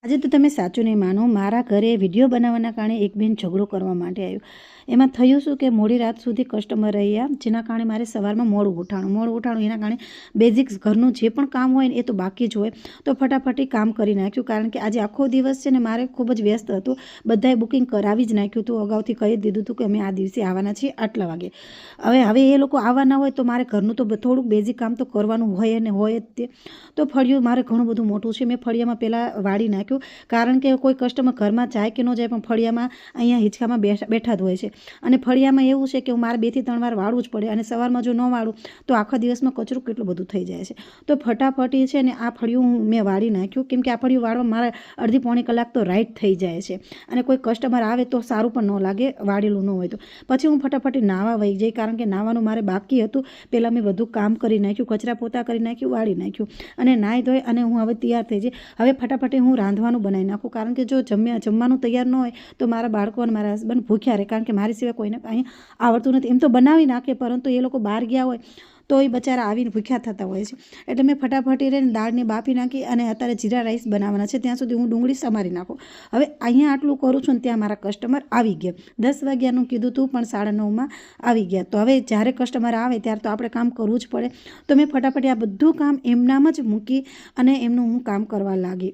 આજે તો તમે સાચું નહીં માનો, મારા ઘરે વિડીયો બનાવવાના કારણે એક બેન ઝઘડો કરવા માટે આવ્યો. એમાં થયું શું કે મોડી રાત સુધી કસ્ટમર રહ્યા, જેના કારણે મારે સવારમાં મોડું ઉઠાણું એના કારણે બેઝિક્સ ઘરનું જે પણ કામ હોય ને એ તો બાકી જ હોય. તો ફટાફટી કામ કરી નાખ્યું, કારણ કે આજે આખો દિવસ છે ને મારે ખૂબ જ વ્યસ્ત હતું. બધાએ બુકિંગ કરાવી જ નાખ્યું હતું, અગાઉથી કહી દીધું હતું કે અમે આ દિવસે આવવાના છીએ આટલા વાગે. હવે એ લોકો આવવાના હોય તો મારે ઘરનું તો થોડુંક બેઝિક કામ તો કરવાનું હોય અને હોય જ તે. તો ફળિયું મારે ઘણું બધું મોટું છે, મેં ફળિયામાં પહેલાં વાળી નાખ્યું, કારણ કે કોઈ કસ્ટમર ઘરમાં જાય કે ન જાય પણ ફળિયામાં અહીંયા હિંચકામાં બેઠા જ હોય છે. અને ફળિયામાં એવું છે કે મારે 2 થી 3 વાર વાળવું જ પડે, અને સવારમાં જો ન વાળું તો આખા દિવસમાં કચરું કેટલું બધું થઈ જાય છે. તો ફટાફટી છે ને આ ફળિયું મેં વાળી નાખ્યું, કેમ કે આ ફળિયું વાળવા મારે અડધી પોણી કલાક તો રાઈટ થઈ જાય છે, અને કોઈ કસ્ટમર આવે તો સારું પણ ન લાગે વાળેલું ન હોય તો. પછી હું ફટાફટી નાહવા વહી જઈ, કારણ કે નાહવાનું મારે બાકી હતું. પહેલાં મેં બધું કામ કરી નાખ્યું, કચરા પોતા કરી નાખ્યું, વાળી નાખ્યું, અને નાહી ધોઈ અને હું હવે તૈયાર થઈ જઈ. હવે ફટાફટી હું રાંધવાનું બનાવી નાખું, કારણ કે જો જમવાનું તૈયાર ન હોય તો મારા બાળકો અને મારા હસબન્ડ ભૂખ્યા રહે, કારણ કે મારી સિવાય કોઈને કાંઈ આવડતું નથી. એમ તો બનાવી નાખે, પરંતુ એ લોકો બહાર ગયા હોય તો એ બચારા આવીને ભૂખ્યા થતા હોય છે. એટલે મેં ફટાફટી રહીને દાળને બાફી નાખી, અને અત્યારે જીરા રાઈસ બનાવવાના છે, ત્યાં સુધી હું ડુંગળી સમારી નાખું. હવે અહીંયા આટલું કરું છું ને ત્યાં મારા કસ્ટમર આવી ગયા. 10 વાગ્યાનું કીધું હતું પણ 9:30 આવી ગયા. તો હવે જ્યારે કસ્ટમર આવે ત્યારે તો આપણે કામ કરવું જ પડે. તો મેં ફટાફટી આ બધું કામ એમનામ જ મૂકી અને એમનું હું કામ કરવા લાગી.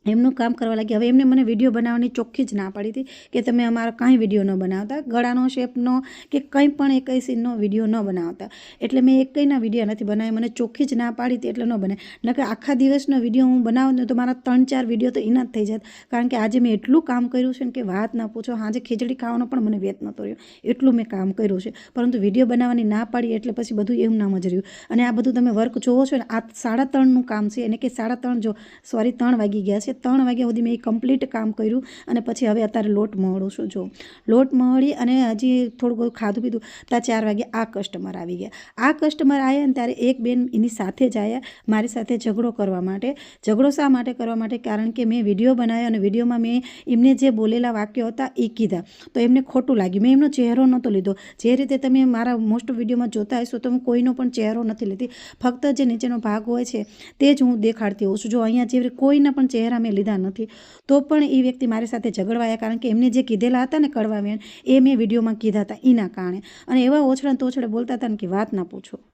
હવે એમને મને વિડીયો બનાવવાની ચોખ્ખી જ ના પાડી હતી કે તમે અમારા કાંઈ વિડીયો ન બનાવતા, ગળાનો શેપનો કે કંઈ પણ એકઈ સીનનો વિડીયો ન બનાવતા. એટલે મેં એકઈના વિડીયો નથી બનાવ્યા, મને ચોખ્ખી જ ના પાડી હતી એટલે ન બને. નકર આખા દિવસનો વિડીયો હું બનાવું ને તો મારા 3-4 વિડીયો તો એના જ થઈ જાત, કારણ કે આજે મેં એટલું કામ કર્યું છે ને કે વાત ના પૂછો. આજે ખીચડી ખાવાનો પણ મને વેત નહોતો રહ્યો, એટલું મેં કામ કર્યું છે. પરંતુ વિડીયો બનાવવાની ના પાડી એટલે પછી બધું એમ નામ જ રહ્યું. અને આ બધું તમે વર્ક જોવો છો ને, આ 3:30નું કામ છે, એને કે 3 વાગી ગયા છે. 3 વાગ્યા સુધી મેં કમ્પ્લીટ કામ કર્યું, અને પછી હવે અત્યારે લોટ મહળું છું. જો લોટ મહળી અને હજી થોડું બધું ખાધું પીધું ત્યાં 4 વાગે આ કસ્ટમર આવી ગયા. આ કસ્ટમર આવ્યા ને ત્યારે એક બેન એની સાથે જ આવ્યા મારી સાથે ઝઘડો કરવા માટે. ઝઘડો શા માટે કરવા માટે? કારણ કે મેં વિડીયો બનાવ્યો અને વિડીયોમાં મેં એમને જે બોલેલા વાક્યો હતા એ કીધા, તો એમને ખોટું લાગ્યું. મેં એમનો ચહેરો નહોતો લીધો. જે રીતે તમે મારા મોસ્ટ વિડીયોમાં જોતા હશો તો હું કોઈનો પણ ચહેરો નથી લીધી, ફક્ત જે નીચેનો ભાગ હોય છે તે જ હું દેખાડતી હોઉં છું. જો અહીંયા જે કોઈના પણ ચહેરા મેં લીધા નથી, તો પણ એ વ્યક્તિ મારી સાથે ઝઘડવાયા, કારણ કે એમને જે કીધેલા હતા ને કડવા વેણ, એ મેં વિડીયોમાં કીધા હતા એના કારણે. અને એવા ઓછડા તોછડા બોલતા હતા ને કે વાત ના પૂછો.